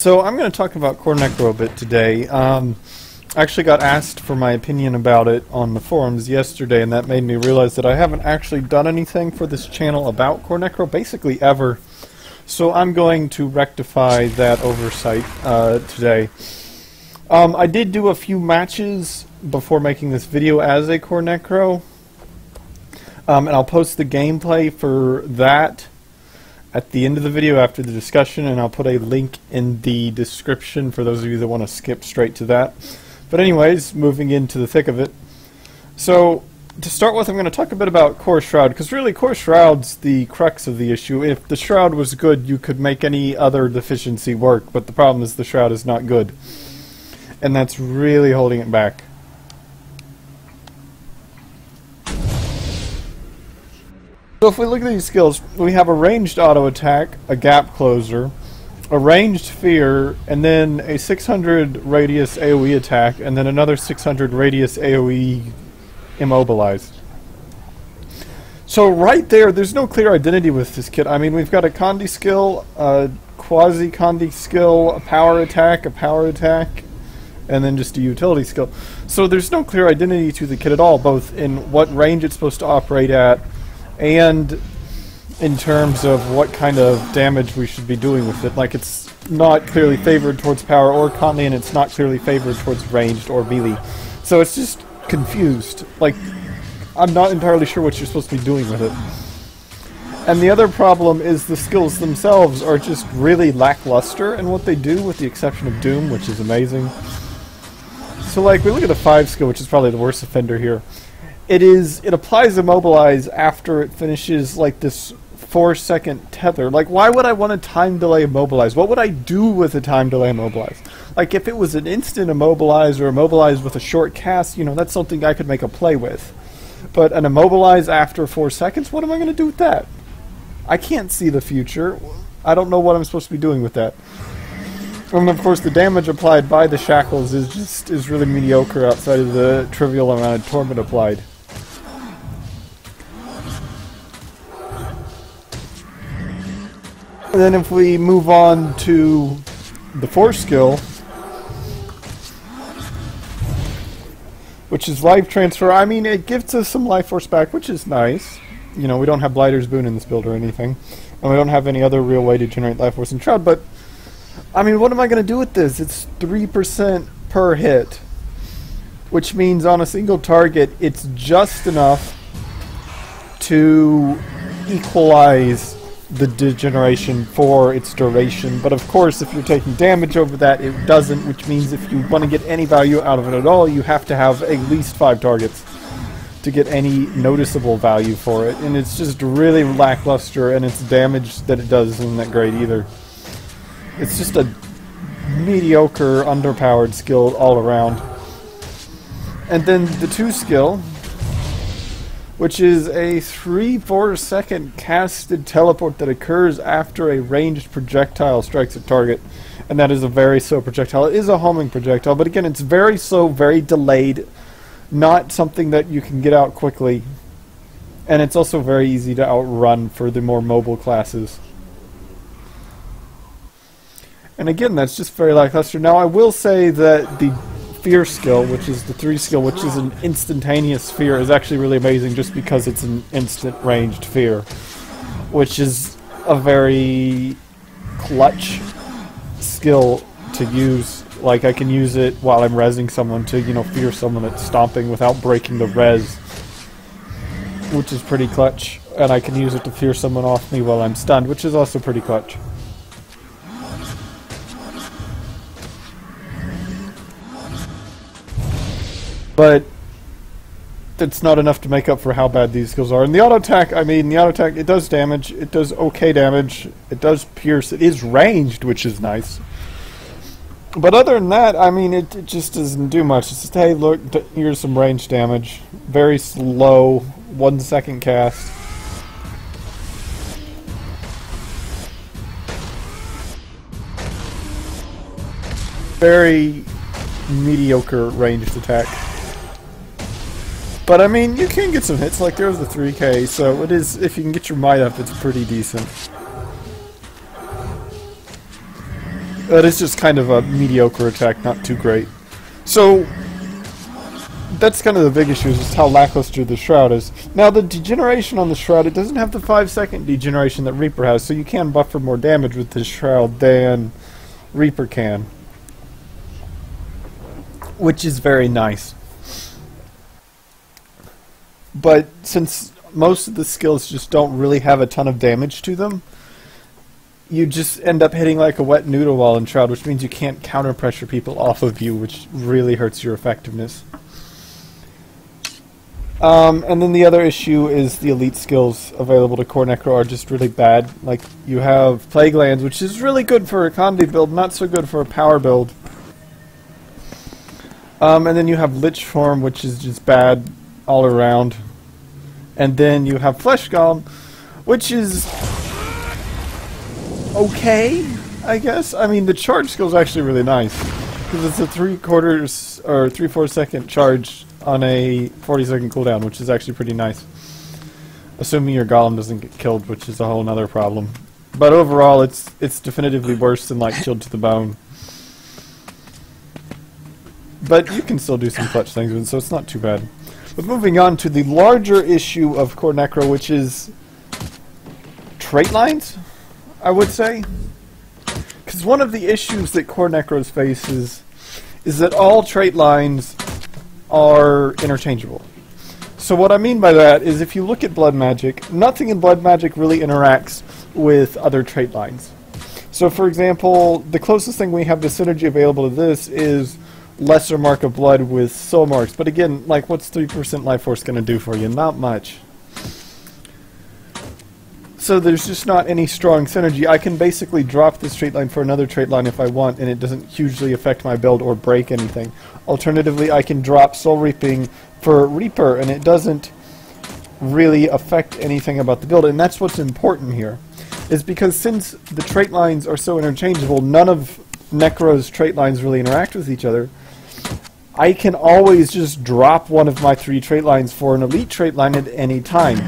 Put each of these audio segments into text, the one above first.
So I'm going to talk about core necro a bit today. I actually got asked for my opinion about it on the forums yesterday, and that made me realize that I haven't actually done anything for this channel about core necro, basically ever. So I'm going to rectify that oversight today. I did do a few matches before making this video as a core necro, and I'll post the gameplay for that at the end of the video after the discussion, and I'll put a link in the description for those of you that want to skip straight to that. But anyways, moving into the thick of it. So, to start with, I'm going to talk a bit about Core Shroud, because really Core Shroud's the crux of the issue. If the Shroud was good, you could make any other deficiency work, but the problem is the Shroud is not good. And that's really holding it back. So if we look at these skills, we have a ranged auto attack, a gap closer, a ranged fear, and then a 600 radius AoE attack, and then another 600 radius AoE immobilized. So right there's no clear identity with this kit. I mean, we've got a Condi skill, a quasi-Condi skill, a power attack, and then just a utility skill. So there's no clear identity to the kit at all, both in what range it's supposed to operate at, and in terms of what kind of damage we should be doing with it. Like, it's not clearly favored towards power or Condi, and it's not clearly favored towards ranged or melee. So it's just confused. Like, I'm not entirely sure what you're supposed to be doing with it. And the other problem is the skills themselves are just really lackluster in what they do, with the exception of Doom, which is amazing. So, like, we look at the 5 skill, which is probably the worst offender here. It applies Immobilize after it finishes, like, this 4-second tether. Like, why would I want a time delay Immobilize? What would I do with a time delay Immobilize? Like, if it was an instant Immobilize or Immobilize with a short cast, you know, that's something I could make a play with. But an Immobilize after 4 seconds, what am I going to do with that? I can't see the future. I don't know what I'm supposed to be doing with that. And of course, the damage applied by the shackles is really mediocre outside of the trivial amount of torment applied. And then if we move on to the 4 skill, which is life transfer, I mean, it gives us some life force back, which is nice. You know, we don't have Blighter's Boon in this build or anything, and we don't have any other real way to generate life force in Shroud, but I mean, what am I going to do with this? It's 3% per hit, which means on a single target, it's just enough to equalize the degeneration for its duration. But of course, if you're taking damage over that, it doesn't, which means if you want to get any value out of it at all, you have to have at least 5 targets to get any noticeable value for it. And it's just really lackluster, and its damage that it does isn't that great either. It's just a mediocre, underpowered skill all around. And then the 2 skill, which is a 3-4 second casted teleport that occurs after a ranged projectile strikes a target. And that is a very slow projectile. It is a homing projectile, but again, it's very slow, very delayed, not something that you can get out quickly. And it's also very easy to outrun for the more mobile classes. And again, that's just very lackluster. Now, I will say that the fear skill, which is the 3 skill, which is an instantaneous fear, is actually really amazing just because it's an instant ranged fear, which is a very clutch skill to use. Like, I can use it while I'm rezzing someone to, you know, fear someone that's stomping without breaking the res, which is pretty clutch. And I can use it to fear someone off me while I'm stunned, which is also pretty clutch. But it's not enough to make up for how bad these skills are. And the auto attack, I mean, the auto attack, it does damage. It does okay damage. It does pierce. It is ranged, which is nice. But other than that, I mean, it just doesn't do much. It's just, hey, look, here's some range damage. Very slow, 1 second cast. Very mediocre ranged attack. But I mean, you can get some hits, like there's the 3K, so it is, if you can get your might up, it's pretty decent. But it's just kind of a mediocre attack, not too great. So that's kind of the big issue, is just how lackluster the Shroud is. Now the degeneration on the Shroud, it doesn't have the 5-second degeneration that Reaper has, so you can buffer more damage with this Shroud than Reaper can. Which is very nice. But since most of the skills just don't really have a ton of damage to them, you just end up hitting like a wet noodle while in Shroud, which means you can't counter pressure people off of you, which really hurts your effectiveness. And then the other issue is the elite skills available to Core Necro are just really bad. Like, you have Plague Lands, which is really good for a Condi build, not so good for a power build. And then you have Lich Form, which is just bad all around. And then you have Flesh Golem, which is okay, I guess. I mean, the charge skill is actually really nice, because it's a 3/4 or 3/4 second charge on a 40-second cooldown, which is actually pretty nice. Assuming your golem doesn't get killed, which is a whole nother problem. But overall, it's definitively worse than like Chilled to the Bone. But you can still do some clutch things with it, so it's not too bad. But moving on to the larger issue of Core Necro, which is trait lines, I would say. Because one of the issues that Core Necros faces is that all trait lines are interchangeable. So what I mean by that is, if you look at Blood Magic, nothing in Blood Magic really interacts with other trait lines. So for example, the closest thing we have to synergy available to this is Lesser Mark of Blood with Soul Marks. But again, like, what's 3% Life Force going to do for you? Not much. So there's just not any strong synergy. I can basically drop this trait line for another trait line if I want, and it doesn't hugely affect my build or break anything. Alternatively, I can drop Soul Reaping for Reaper, and it doesn't really affect anything about the build. And that's what's important here, is because since the trait lines are so interchangeable, none of Necro's trait lines really interact with each other. I can always just drop one of my 3 trait lines for an elite trait line at any time.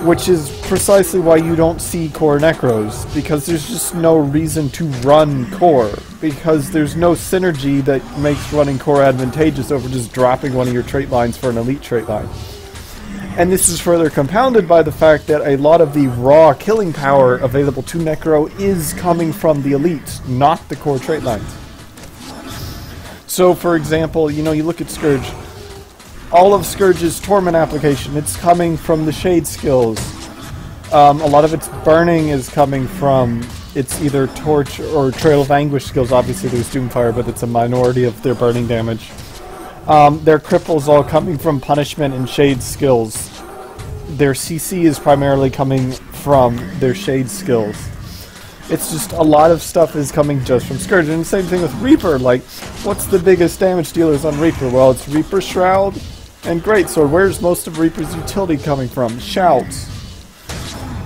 Which is precisely why you don't see Core Necros, because there's just no reason to run Core, because there's no synergy that makes running Core advantageous over just dropping one of your trait lines for an elite trait line. And this is further compounded by the fact that a lot of the raw killing power available to Necro is coming from the elites, not the Core trait lines. So for example, you know, you look at Scourge. All of Scourge's Torment application, it's coming from the Shade skills. A lot of its burning is coming from its either Torch or Trail of Anguish skills. Obviously there's Doomfire, but it's a minority of their burning damage. Their Cripple's all coming from Punishment and Shade skills. Their CC is primarily coming from their Shade skills. It's just a lot of stuff is coming just from Scourge. And the same thing with Reaper. Like, what's the biggest damage dealers on Reaper? Well, it's Reaper Shroud and Greatsword. Where's most of Reaper's utility coming from? Shouts.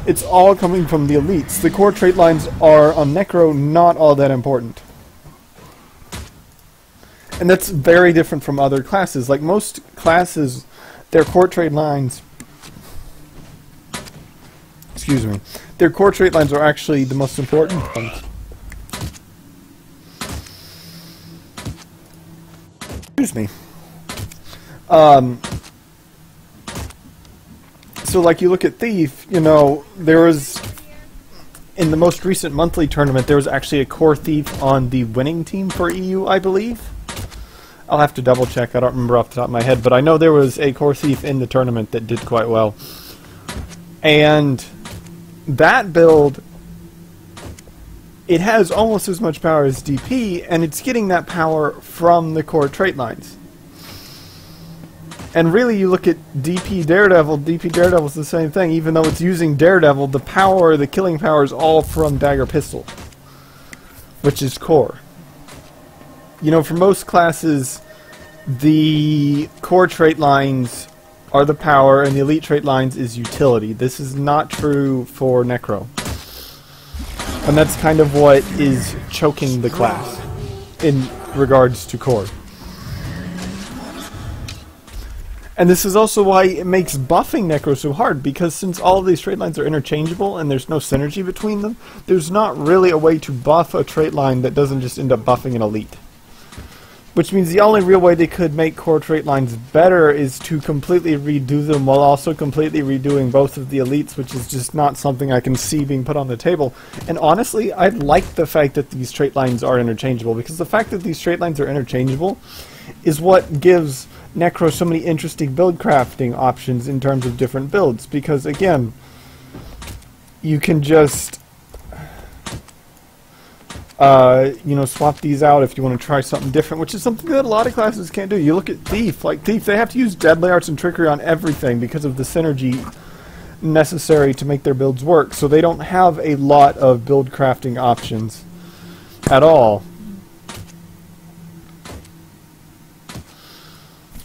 It's all coming from the elites. The core trait lines are, on Necro, not all that important. And that's very different from other classes. Like, most classes, their core trait lines... Excuse me. Their core trait lines are actually the most important ones. Excuse me. So like you look at Thief, you know, there was, in the most recent monthly tournament, there was actually a core Thief on the winning team for EU, I believe. I'll have to double check, I don't remember off the top of my head, but I know there was a core Thief in the tournament that did quite well. And that build, it has almost as much power as DP, and it's getting that power from the core trait lines. And really, you look at DP Daredevil is the same thing. Even though it's using Daredevil, the power, the killing power is all from Dagger Pistol, which is core. You know, for most classes, the core trait lines are the power, and the elite trait lines is utility. This is not true for Necro. And that's kind of what is choking the class in regards to core. And this is also why it makes buffing necro so hard, because since all of these trait lines are interchangeable and there's no synergy between them, there's not really a way to buff a trait line that doesn't just end up buffing an elite. Which means the only real way they could make core trait lines better is to completely redo them while also completely redoing both of the elites, which is just not something I can see being put on the table. And honestly, I like the fact that these trait lines are interchangeable, because the fact that these trait lines are interchangeable is what gives necro so many interesting build crafting options in terms of different builds. Because again, you can just you know, swap these out if you want to try something different, which is something that a lot of classes can't do. You look at Thief, like Thief, they have to use deadly arts and trickery on everything because of the synergy necessary to make their builds work, so they don't have a lot of build crafting options at all.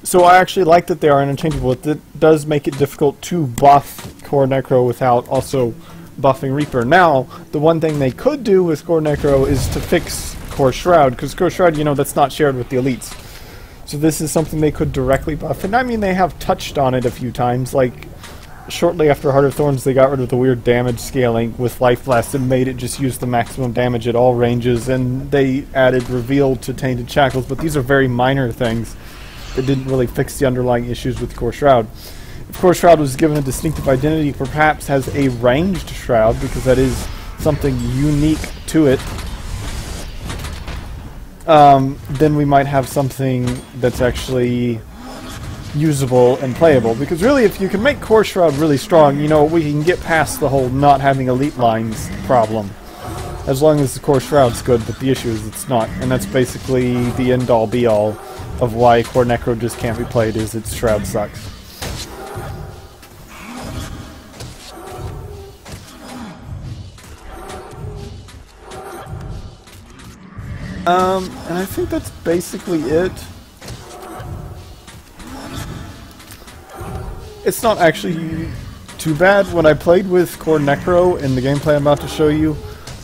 So I actually like that they are interchangeable. It does make it difficult to buff core necro without also buffing Reaper. Now, the one thing they could do with core necro is to fix core shroud, because core shroud, you know, that's not shared with the elites. So this is something they could directly buff. And I mean, they have touched on it a few times, like shortly after Heart of Thorns they got rid of the weird damage scaling with Life Blast and made it just use the maximum damage at all ranges, and they added Reveal to Tainted Shackles, but these are very minor things that didn't really fix the underlying issues with core shroud. If core shroud was given a distinctive identity, perhaps has a ranged shroud, because that is something unique to it, then we might have something that's actually usable and playable. Because really, if you can make core shroud really strong, you know, we can get past the whole not having elite lines problem, as long as the core shroud's good. But the issue is it's not, and that's basically the end-all be-all of why core necro just can't be played, is its shroud sucks. And I think that's basically it. It's not actually too bad. When I played with core necro in the gameplay I'm about to show you,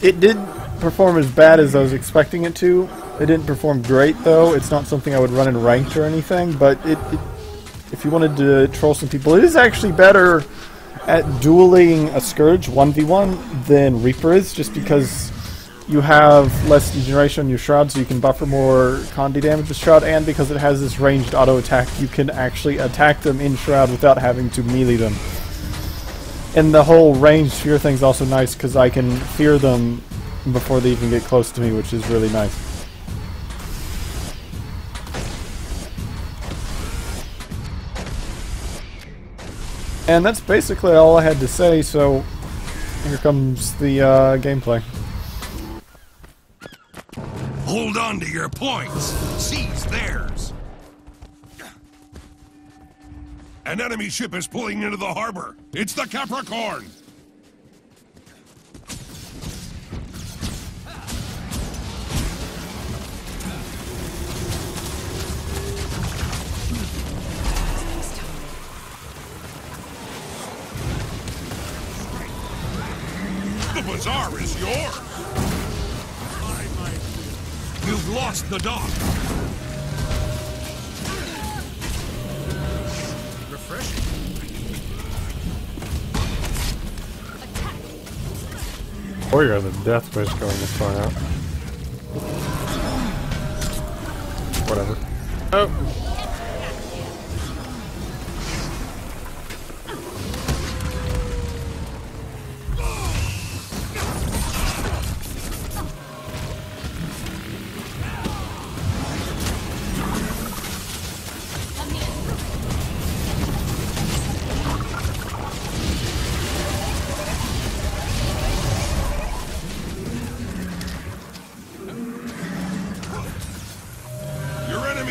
it did perform as bad as I was expecting it to. It didn't perform great, though. It's not something I would run in ranked or anything, but if you wanted to troll some people, it is actually better at dueling a Scourge 1v1 than Reaper is, just because you have less degeneration on your Shroud, so you can buffer more Condi damage with Shroud, and because it has this ranged auto attack, you can actually attack them in Shroud without having to melee them. And the whole ranged fear thing's also nice, because I can fear them before they even get close to me, which is really nice. And that's basically all I had to say, so here comes the gameplay. Hold on to your points. Seize theirs. An enemy ship is pulling into the harbor. It's the Capricorn. The bazaar is yours. You've lost the dock. Refreshing. Or you're the death wish going this far out. Whatever. Oh!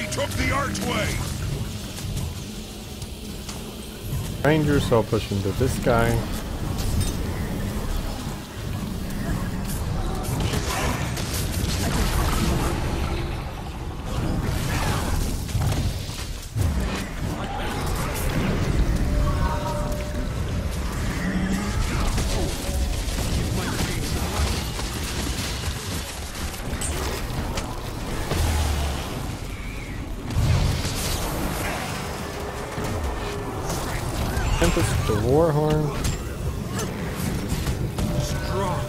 Took the archway. Ranger, so I'll push into this guy. This is the Warhorn. Strong.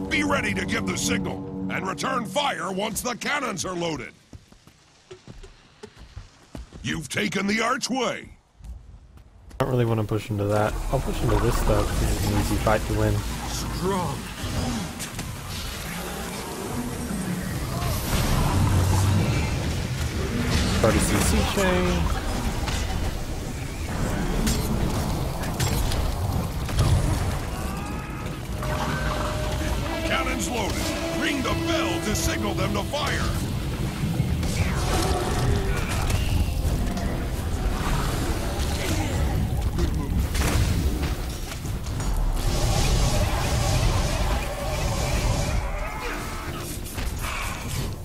Be ready to give the signal, and return fire once the cannons are loaded. You've taken the archway. I don't really want to push into that. I'll push into this stuff. It's an easy fight to win. Strong. Start a CC chain. Cannons loaded. Ring the bell to signal them to fire.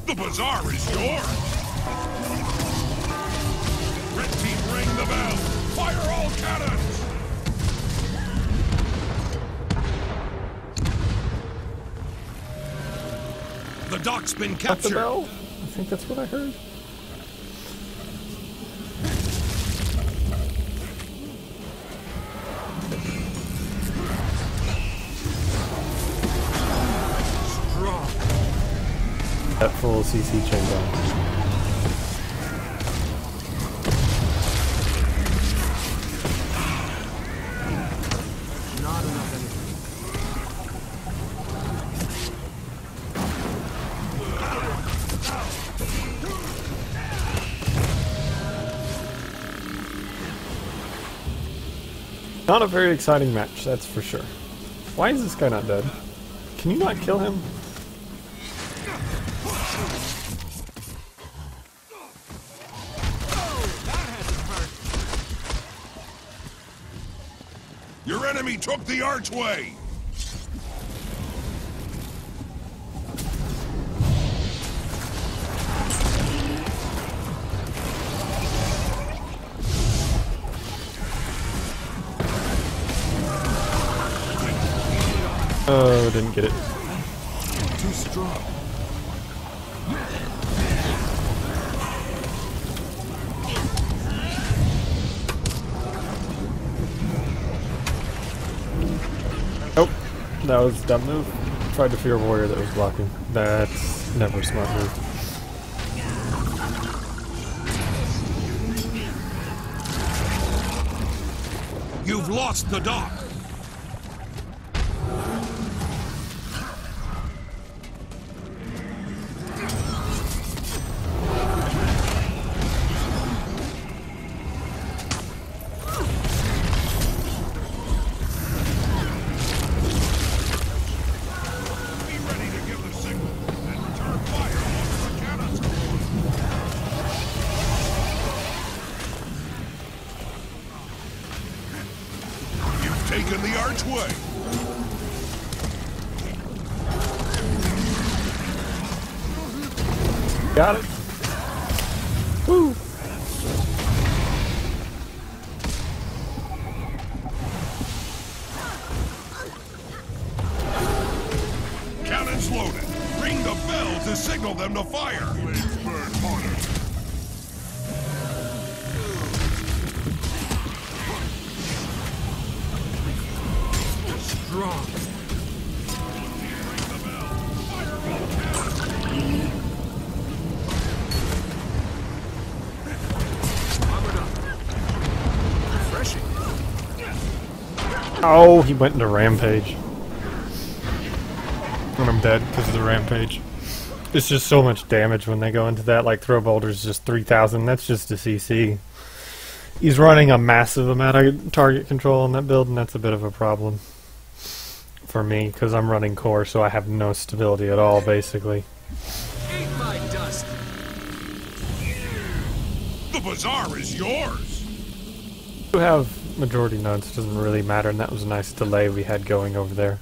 The bazaar is yours. Red team, ring the bell. Fire all cannons. The dock's been Got the captured. bell? I think that's what I heard. Strong. That full CC chain down. Not enough energy. Not a very exciting match, that's for sure. Why is this guy not dead? Can you not kill him? Your enemy took the archway. Oh, didn't get it. Too strong. Oh, that was a dumb move. Tried to fear warrior that was blocking. That's never a smart move. You've lost the dock. Be ready to give the signal and return fire once the cannons are loaded. You've taken the archway. Got it. Woo! Cannons loaded. Ring the bell to signal them to fire. Blades burn harder. Strong. Ring the bell. Fire all cannons. Armored up. Refreshing. Oh, he went into rampage. And I'm dead because of the rampage. It's just so much damage when they go into that. Like, throw boulders just 3,000. That's just a CC. He's running a massive amount of target control on that build, and that's a bit of a problem for me because I'm running core, so I have no stability at all, basically. Eat my dust. The bazaar is yours. We have majority nodes, it doesn't really matter, and that was a nice delay we had going over there.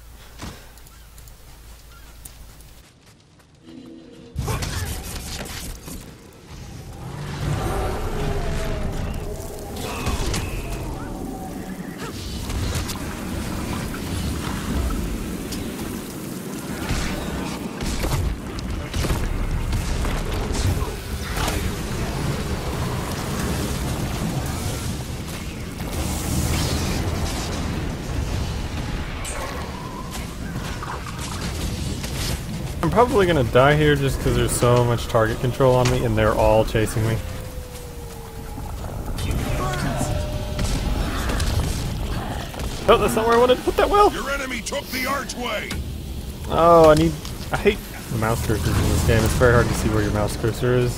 I'm probably gonna die here just because there's so much target control on me and they're all chasing me. Oh, that's not where I wanted to put that well! Your enemy took the archway! Oh, I hate the mouse cursors in this game. It's very hard to see where your mouse cursor is.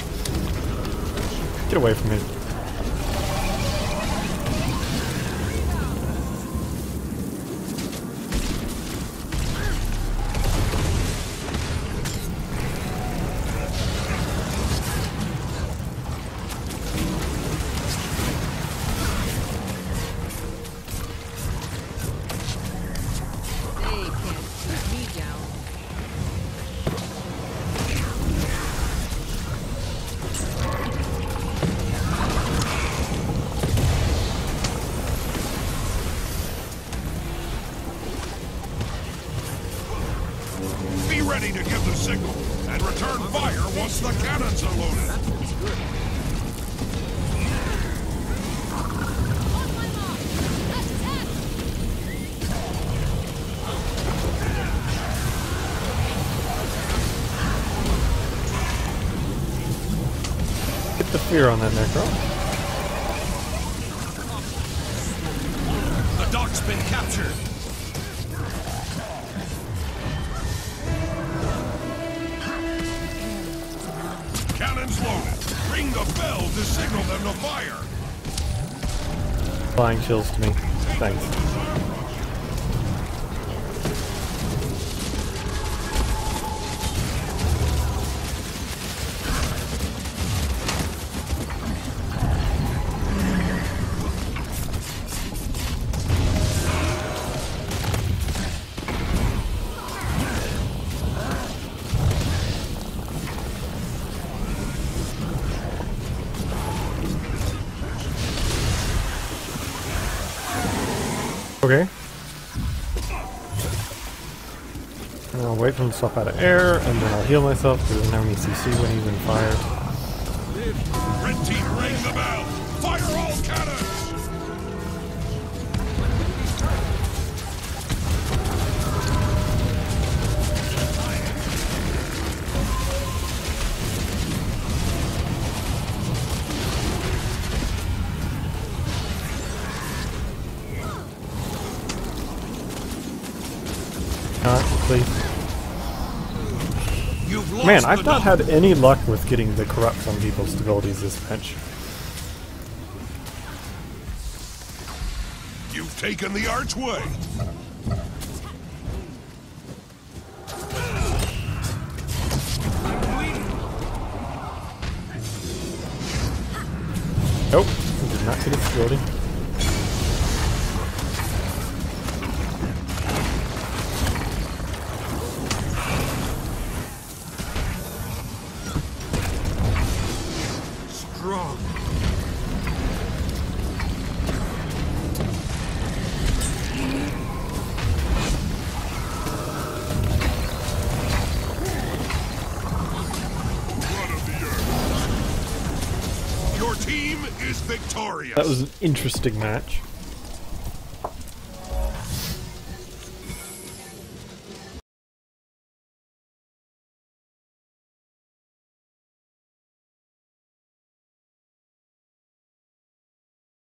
Get away from me. Be ready to give the signal, and return fire once the cannons are loaded. Get the fear on that necro. The dock's been captured. Cannons loaded. Ring the bell to signal them to fire. Flying chills to me. Thanks. Okay. And I'll wait for him to swap out of air, and then I'll heal myself because there's no any CC when he's been fired. Red team, ring the bell. Fire all cannons. Please. You've lost Man, I've the not dock. had any luck with getting the corrupts on people's abilities this bench. You've taken the archway. Nope, I did not get its ability. Strong. Blood of the earth. Your team is victorious. That was an interesting match.